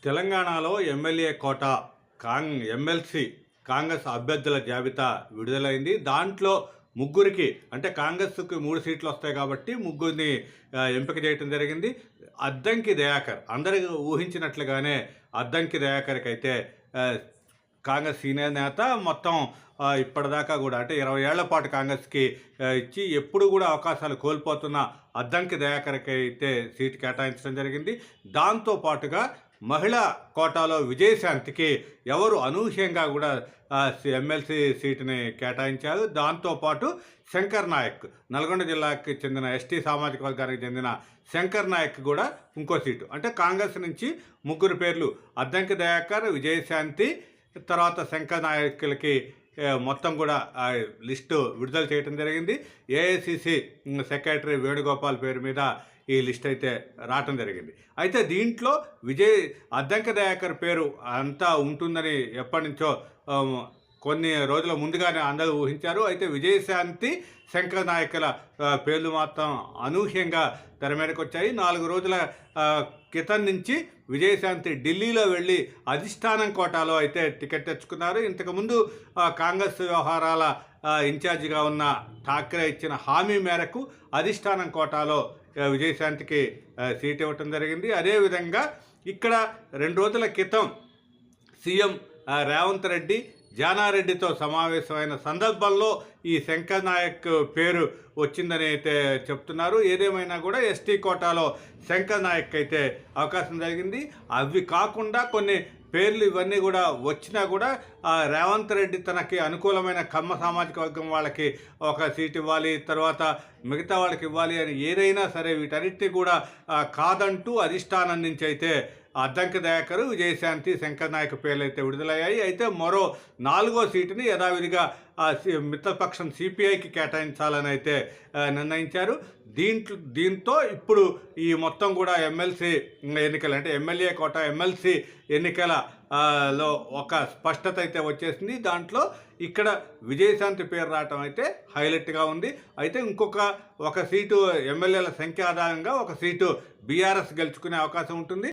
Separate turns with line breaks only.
తెలంగాణలో ఎమ్మెల్యే కోట ఎమ్మెల్సీ కాంగ్రెస్ అభ్యర్థుల జాబితా విడుదలైంది. దాంట్లో ముగ్గురికి అంటే కాంగ్రెస్కి 3 సీట్లు వస్తాయి కాబట్టి ముగ్గురిని ఎంపిక చేయడం జరిగింది. అద్దంకి దయాకర్ అందరికీ ఊహించినట్లుగానే అద్దంకి దయాకర్కి అయితే కాంగ్రెస్ సీనియర్ నేత మొత్తం ఇప్పటిదాకా కూడా అంటే 20 ఏళ్ల పాటు కాంగ్రెస్కి ఇచ్చి ఎప్పుడు కూడా అవకాశాలు కోల్పోతున్న అద్దంకి దయాకర్కి అయితే సీటు కేటాయించడం జరిగింది. దాంతో పాటుగా మహిళా కోటాలో విజయశాంతికి ఎవరు అనూహ్యంగా కూడా ఎమ్మెల్సీ సీటుని కేటాయించారు. దాంతోపాటు శంకర్ నాయక్ నల్గొండ జిల్లాకి చెందిన ఎస్టీ సామాజిక వర్గానికి చెందిన శంకర్ నాయక్ కూడా ఇంకో సీటు అంటే కాంగ్రెస్ నుంచి ముగ్గురు పేర్లు అద్దంకి దయాకర్, విజయశాంతి, తర్వాత శంకర్ నాయకులకి మొత్తం కూడా లిస్టు విడుదల చేయడం జరిగింది. ఏఐసిసి సెక్రటరీ వేణుగోపాల్ పేరు మీద ఈ లిస్ట్ అయితే రావటం జరిగింది. అయితే దీంట్లో అద్దంకి దయాకర్ పేరు అంతా ఉంటుందని ఎప్పటి నుంచో కొన్ని రోజుల ముందుగానే అందరూ ఊహించారు. అయితే విజయశాంతి, శంకర్ నాయకుల పేర్లు మాత్రం అనూహ్యంగా తెర మీదకి వచ్చాయి. 4 రోజుల క్రితం నుంచి విజయశాంతి ఢిల్లీలో వెళ్ళి అధిష్టానం కోటాలో అయితే టికెట్ తెచ్చుకున్నారు. ఇంతకుముందు కాంగ్రెస్ వ్యవహారాల ఇన్ఛార్జిగా ఉన్న ఠాక్రే ఇచ్చిన హామీ మేరకు అధిష్టానం కోటాలో విజయశాంతికి సీట్ ఇవ్వటం జరిగింది. అదేవిధంగా ఇక్కడ 2 రోజుల క్రితం సీఎం రేవంత్ రెడ్డి జానారెడ్డితో సమావేశమైన సందర్భంలో ఈ శంకర్ నాయక్ పేరు వచ్చిందని అయితే చెప్తున్నారు. ఏదేమైనా కూడా ఎస్టీ కోటాలో శంకర్ నాయక్ అయితే అవకాశం జరిగింది. అవి కాకుండా కొన్ని పేర్లు ఇవన్నీ కూడా వచ్చినా కూడా రేవంత్ రెడ్డి తనకి అనుకూలమైన కమ్మ సామాజిక వర్గం వాళ్ళకి ఒక సీట్ ఇవ్వాలి, తర్వాత మిగతా వాళ్ళకి ఇవ్వాలి అని ఏదైనా సరే వీటన్నిటిని కూడా కాదంటూ అధిష్టానం నుంచి అయితే అద్దంకి దయాకర్, విజయశాంతి, శంకర్ నాయక్ పేర్లు అయితే విడుదలయ్యాయి. అయితే మరో 4వ సీటుని యథావిధిగా మిత్రపక్షం సిపిఐకి కేటాయించాలని అయితే నిర్ణయించారు. దీంతో ఇప్పుడు ఈ మొత్తం కూడా ఎమ్మెల్సీ ఎన్నికలు అంటే ఎమ్మెల్యే కోట ఎమ్మెల్సీ ఎన్నికలలో ఒక స్పష్టత అయితే వచ్చేసింది. దాంట్లో ఇక్కడ విజయశాంతి పేరు రావటం అయితే హైలైట్గా ఉంది. అయితే ఒక సీటు ఎమ్మెల్యేల సంఖ్య ఆధారంగా ఒక సీటు బీఆర్ఎస్ గెలుచుకునే అవకాశం ఉంటుంది.